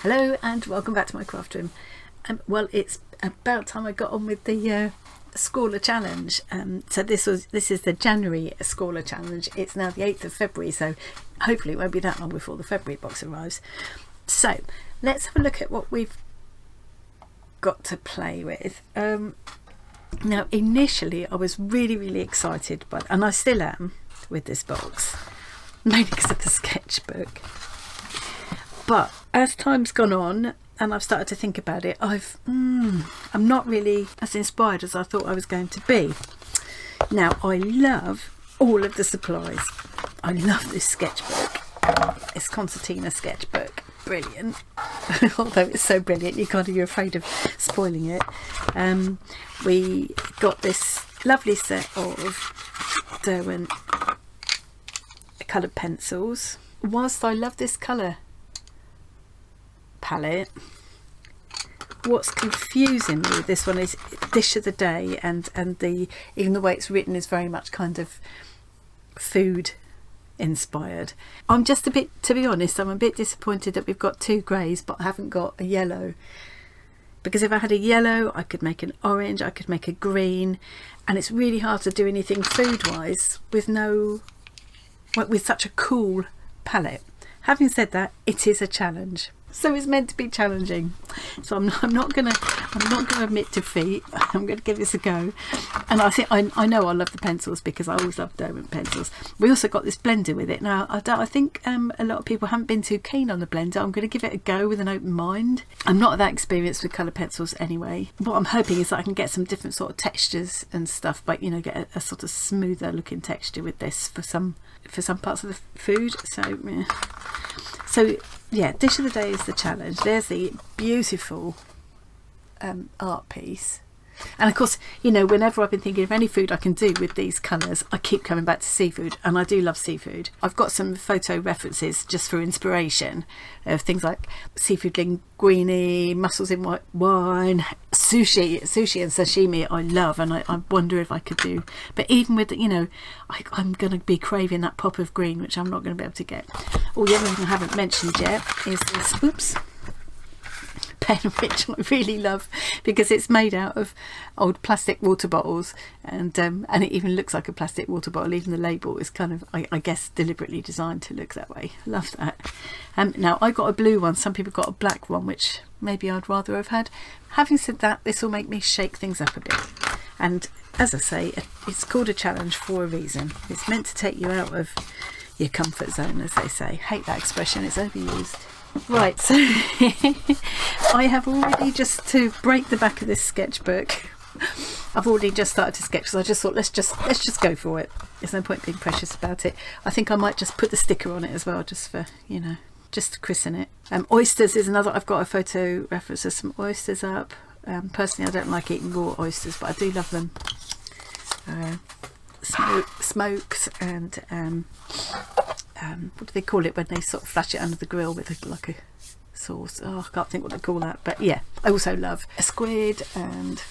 Hello and welcome back to my craft room. Well, it's about time I got on with the Scrawlr Challenge. So this is the January Scrawlr Challenge. It's now the 8th of February, so hopefully it won't be that long before the February box arrives. So let's have a look at what we've got to play with. Now initially I was really excited, and I still am with this box, mainly because of the sketchbook. But as time's gone on and I've started to think about it, I'm not really as inspired as I thought I was going to be. Now, I love all of the supplies. I love this sketchbook. It's concertina sketchbook. Brilliant. Although it's so brilliant, you're afraid of spoiling it. We got this lovely set of Derwent coloured pencils. Whilst I love this colour palette, what's confusing me with this one is dish of the day, and even the way it's written is very much kind of food inspired. I'm just a bit, to be honest, I'm a bit disappointed that we've got two greys but I haven't got a yellow, because if I had a yellow I could make an orange, I could make a green, and it's really hard to do anything food wise with such a cool palette. Having said that, it is a challenge. So it's meant to be challenging. So I'm not gonna admit defeat. I'm gonna give this a go. And I know I love the pencils because I always love Derwent pencils. We also got this blender with it. Now I think a lot of people haven't been too keen on the blender. I'm gonna give it a go with an open mind. I'm not that experienced with colour pencils anyway. What I'm hoping is that I can get some different sort of textures and stuff, but get a sort of smoother looking texture with this for some parts of the food. So yeah, dish of the day is the challenge. There's the beautiful art piece, and of course, whenever I've been thinking of any food I can do with these colours, I keep coming back to seafood, and I do love seafood. I've got some photo references just for inspiration of things like seafood linguine, mussels in white wine, sushi and sashimi I love, and I wonder if I could do, but even with I'm going to be craving that pop of green, which I'm not going to be able to get. The other thing I haven't mentioned yet is this pen, which I really love because it's made out of old plastic water bottles, and it even looks like a plastic water bottle. Even the label is kind of, I guess, deliberately designed to look that way. I love that. Now I got a blue one, some people got a black one, which maybe I'd rather have had. Having said that, this will make me shake things up a bit, and as I say, it's called a challenge for a reason. It's meant to take you out of your comfort zone, as they say. Hate that expression, it's overused. Right, so I have already, just to break the back of this sketchbook, I've already just started to sketch, so I just thought let's just go for it. There's no point being precious about it. I think I might just put the sticker on it as well, just for just to christen it. Oysters is another. I've got a photo reference of some oysters up. Personally, I don't like eating raw oysters, but I do love them smoked, and what do they call it when they sort of flash it under the grill with like a sauce? I can't think what they call that, but yeah, I also love a squid, and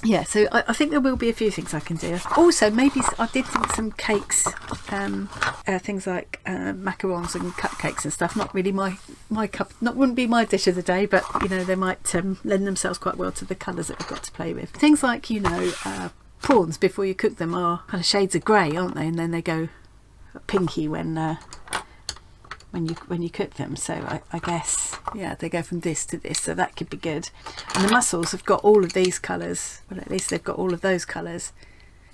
yeah, so I think there will be a few things I can do. Also, maybe I did think some cakes, things like macarons and cupcakes and stuff. Not really my cup. Wouldn't be my dish of the day, but they might lend themselves quite well to the colours that we've got to play with. Things like prawns, before you cook them, are kind of shades of grey, aren't they? And then they go pinky when you cook them. So I guess, yeah, they go from this to this, so that could be good. And the mussels have got all of these colours, well, at least they've got all of those colours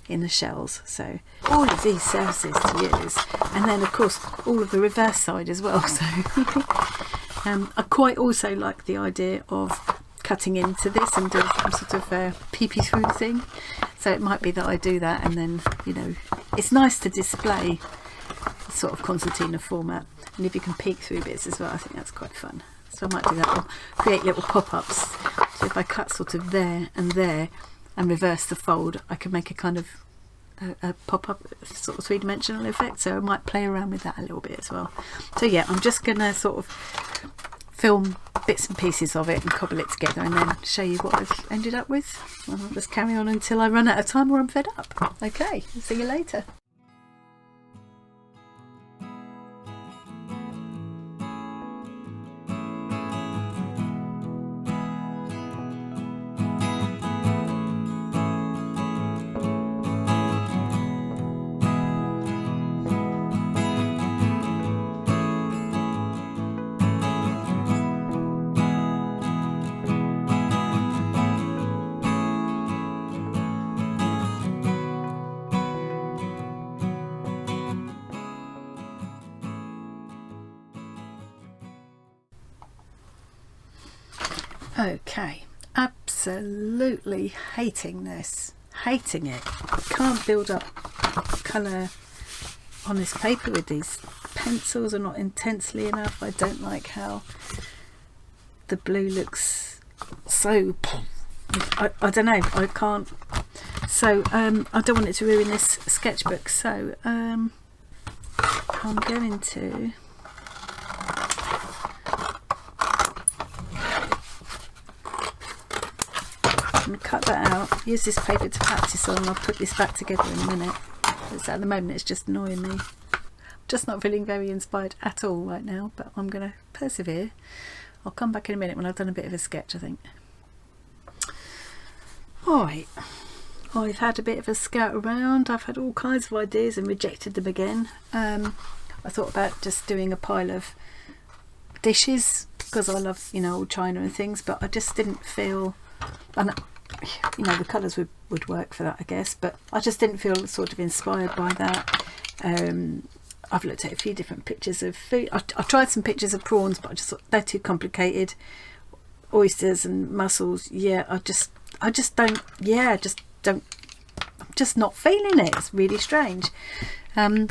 in the shells, so all of these services to use. And then of course all of the reverse side as well, so I quite also like the idea of cutting into this and doing some sort of peepee through thing, so it might be that I do that, and then it's nice to display sort of concertina format, and if you can peek through bits as well, I think that's quite fun. So I might do that, or create little pop-ups. So if I cut sort of there and reverse the fold, I can make a kind of a pop-up sort of three-dimensional effect, so I might play around with that a little bit as well. So yeah, I'm just gonna sort of film bits and pieces of it and cobble it together, and then show you what I've ended up with. And I'll just carry on until I run out of time or I'm fed up. Okay, see you later. Okay, absolutely hating this. Hating it. I can't build up colour on this paper with these pencils, are not intensely enough. I don't like how the blue looks so... I don't know, I can't. So I don't want it to ruin this sketchbook, so I'm going to cut that out, use this paper to practice on. I'll put this back together in a minute. At the moment it's just annoying me. I'm just not feeling very inspired at all right now, but I'm going to persevere. I'll come back in a minute when I've done a bit of a sketch, I think. Alright, I've had a bit of a scout around. I've had all kinds of ideas and rejected them again. I thought about just doing a pile of dishes because I love, you know, old china and things, but I just didn't feel, and you know, the colours would work for that, I guess, but I just didn't feel sort of inspired by that. I've looked at a few different pictures of food. I tried some pictures of prawns, but I just thought they're too complicated. Oysters and mussels, yeah, I just don't, I'm just not feeling it. It's really strange. I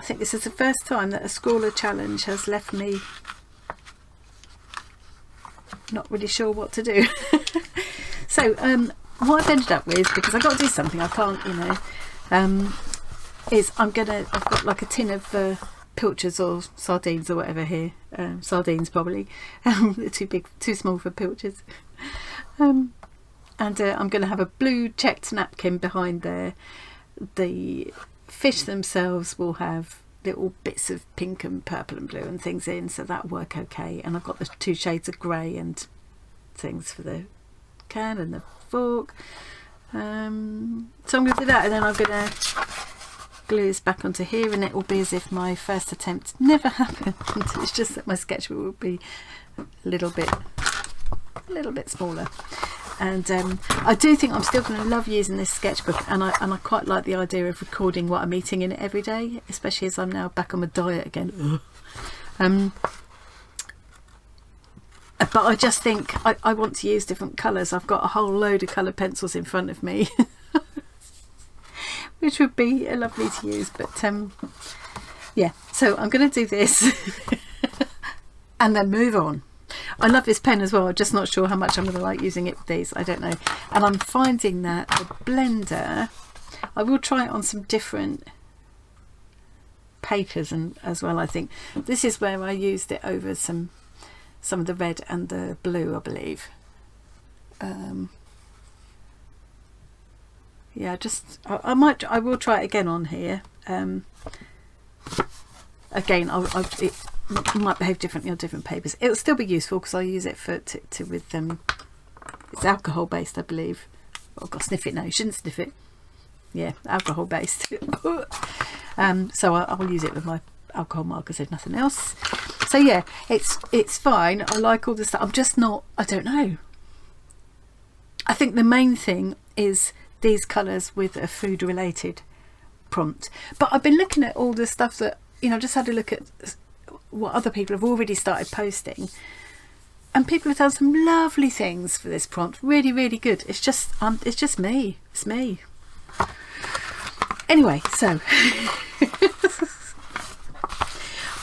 think this is the first time that a Scrawlr Challenge has left me not really sure what to do. So what I've ended up with, because I've got to do something, I can't, you know, is I've got like a tin of pilchards or sardines or whatever here. Sardines probably. They're too big, too small for pilchards. And I'm going to have a blue checked napkin behind there. The fish themselves will have little bits of pink and purple and blue and things in, so that'll work okay. And I've got the 2 shades of grey and things for the can and the fork. So I'm going to do that, and then I'm going to glue this back onto here, and it will be as if my first attempt never happened. It's just that my sketchbook will be a little bit smaller. And I do think I'm still going to love using this sketchbook, and I quite like the idea of recording what I'm eating in it every day, especially as I'm now back on my diet again. But I just think I want to use different colours. I've got a whole load of coloured pencils in front of me, which would be lovely to use. But yeah, so I'm going to do this and then move on. I love this pen as well. I'm just not sure how much I'm going to like using it with these. I don't know. And I'm finding that the blender, I will try it on some different papers and as well. I think this is where I used it over some of the red and the blue, I believe. Yeah, I will try it again on here. Again, it might behave differently on different papers. It'll still be useful because I use it with it's alcohol based, I believe. Oh, I've got to sniff it now. You shouldn't sniff it. Yeah, alcohol based. So I'll use it with my alcohol markers if nothing else. So yeah, it's fine. I like all this stuff. I'm just not, I don't know. I think the main thing is these colours with a food related prompt. But I've been looking at all the stuff that, you know, just had a look at what other people have already started posting, and people have done some lovely things for this prompt. Really, really good. It's just me. It's me. Anyway, so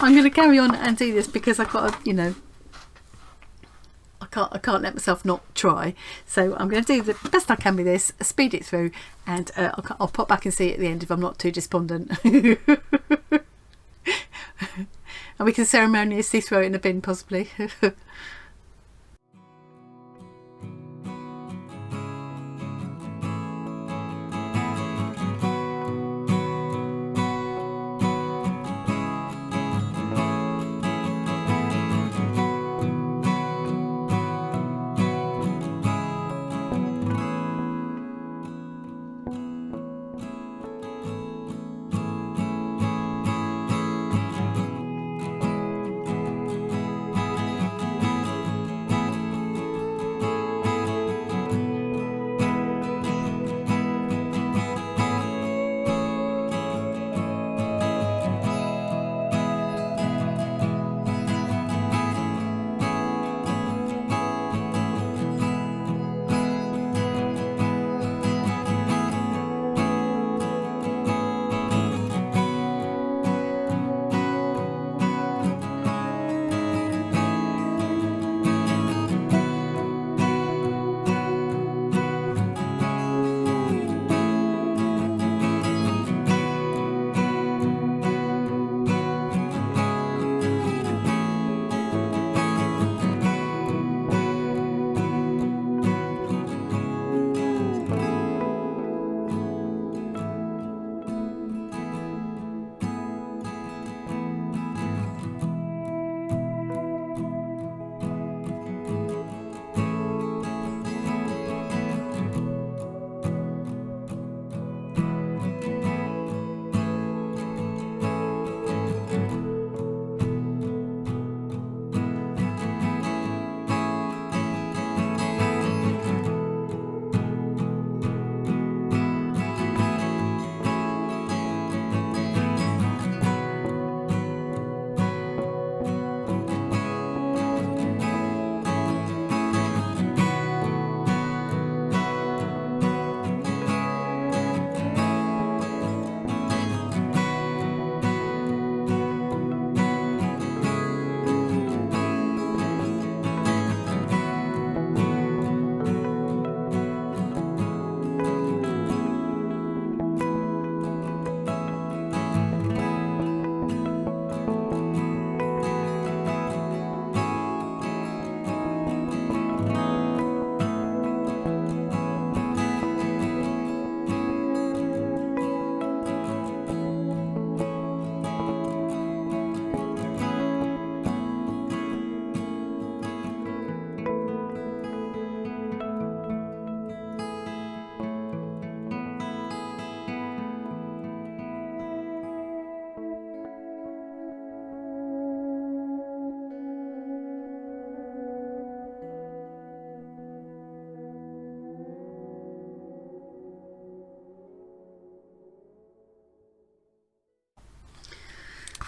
I'm going to carry on and do this because I've got to, you know, I can't let myself not try. So I'm going to do the best I can with this, speed it through, and I'll pop back and see it at the end if I'm not too despondent. And we can ceremoniously throw it in the bin, possibly.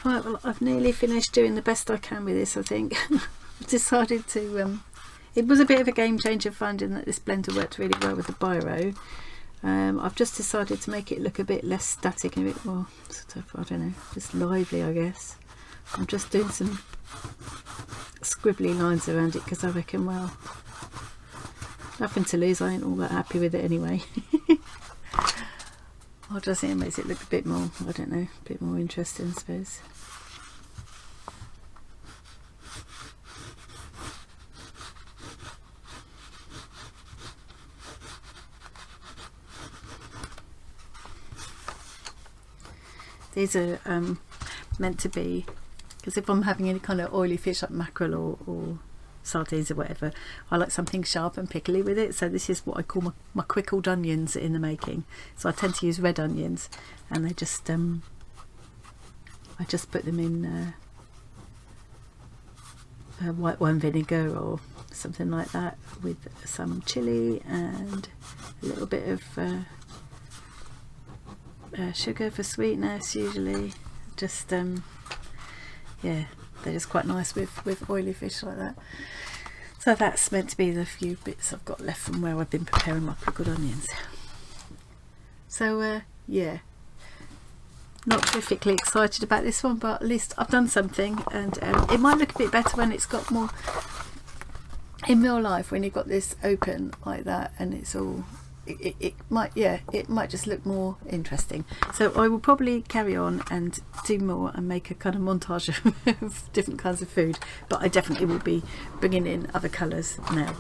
Right, well, I've nearly finished doing the best I can with this, I think. I've decided to, it was a bit of a game changer finding that this blender worked really well with the biro. I've just decided to make it look a bit less static and a bit more sort of, I don't know, just lively, I guess. I'm just doing some scribbly lines around it because I reckon, well, nothing to lose, I ain't all that happy with it anyway. I just think it makes it look a bit more, I don't know, a bit more interesting, I suppose. These are meant to be, because if I'm having any kind of oily fish like mackerel or sardines or whatever, I like something sharp and pickly with it. So this is what I call my quickled onions in the making. So I tend to use red onions, and they just I just put them in white wine vinegar or something like that with some chilli and a little bit of sugar for sweetness usually. Just yeah, they're just quite nice with oily fish like that. So that's meant to be the few bits I've got left from where I've been preparing my pickled onions. So yeah, not terrifically excited about this one, but at least I've done something, and it might look a bit better when it's got more in real life, when you've got this open like that and it's all it might, yeah, it might just look more interesting. So I will probably carry on and do more and make a kind of montage of different kinds of food, but I definitely will be bringing in other colours now.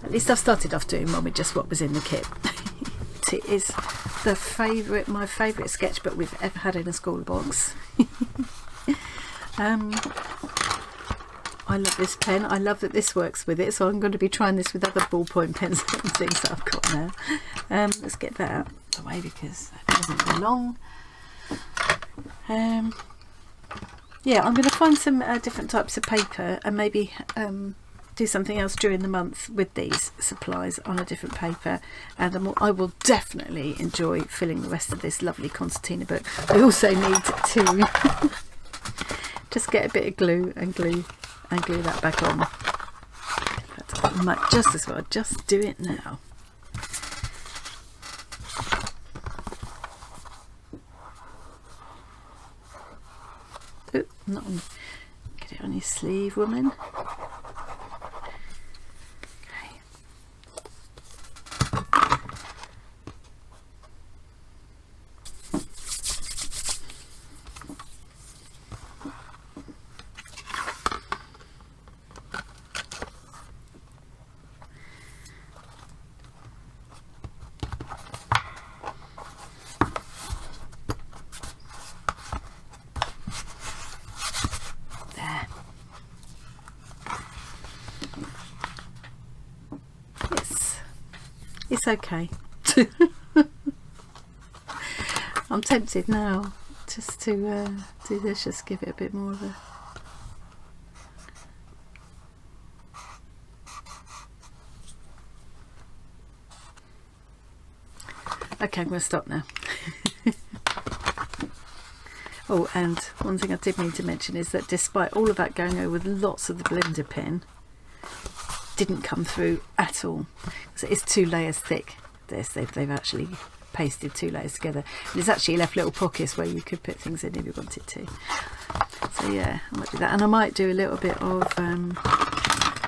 At least I've started off doing one with just what was in the kit. It is my favourite sketchbook we've ever had in a Scrawlr box. I love this pen. I love that this works with it, so I'm going to be trying this with other ballpoint pens and things that I've got now. Let's get that out of the way because that doesn't go long. Yeah, I'm going to find some different types of paper and maybe do something else during the month with these supplies on a different paper, and I will definitely enjoy filling the rest of this lovely concertina book. I also need to just get a bit of glue and glue that back on. In fact, I might just as well just do it now. Ooh, not on. Get it on your sleeve, woman. It's okay. I'm tempted now just to do this, just give it a bit more of a... Okay, I'm going to stop now. Oh, and one thing I did mean to mention is that despite all of that going over with lots of the blender pen, didn't come through at all. So it's 2 layers thick. They've actually pasted 2 layers together. And it's actually left little pockets where you could put things in if you wanted to. So yeah, I might do that, and I might do a little bit of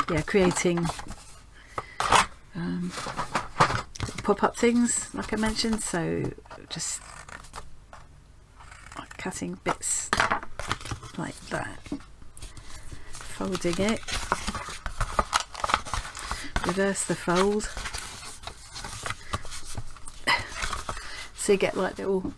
yeah, creating pop-up things like I mentioned. So just like cutting bits like that, folding it, reverse the fold, so you get like little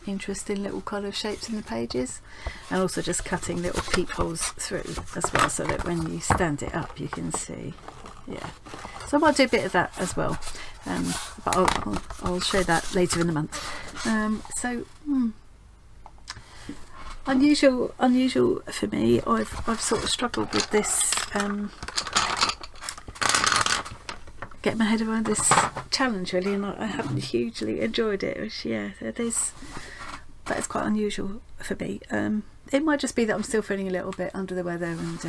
interesting little colour shapes in the pages, and also just cutting little peepholes through as well, so that when you stand it up you can see. Yeah, so I might do a bit of that as well, but I'll show that later in the month. So unusual for me. I've sort of struggled with this get my head around this challenge really, and I haven't hugely enjoyed it, which that is quite unusual for me. It might just be that I'm still feeling a little bit under the weather, and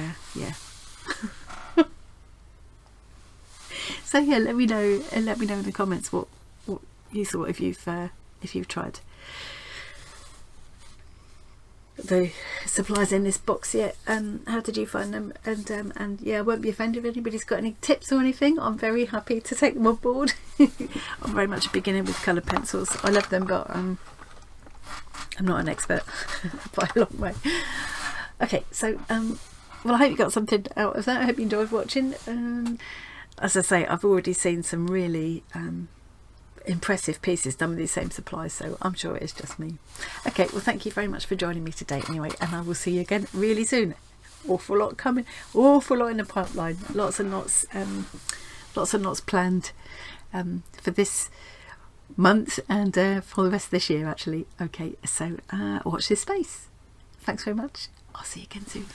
so let me know in the comments what you thought if you've tried the supplies in this box yet. How did you find them? And I won't be offended if anybody's got any tips or anything. I'm very happy to take them on board. I'm very much a beginner with coloured pencils. I love them, but I'm not an expert by a long way. Okay, so well, I hope you got something out of that. I hope you enjoyed watching. As I say, I've already seen some really impressive pieces done with these same supplies, so I'm sure it's just me. Okay, well, thank you very much for joining me today anyway, and I will see you again really soon. Awful lot coming, awful lot in the pipeline, lots and lots planned for this month and for the rest of this year actually. Okay, so watch this space. Thanks very much. I'll see you again soon.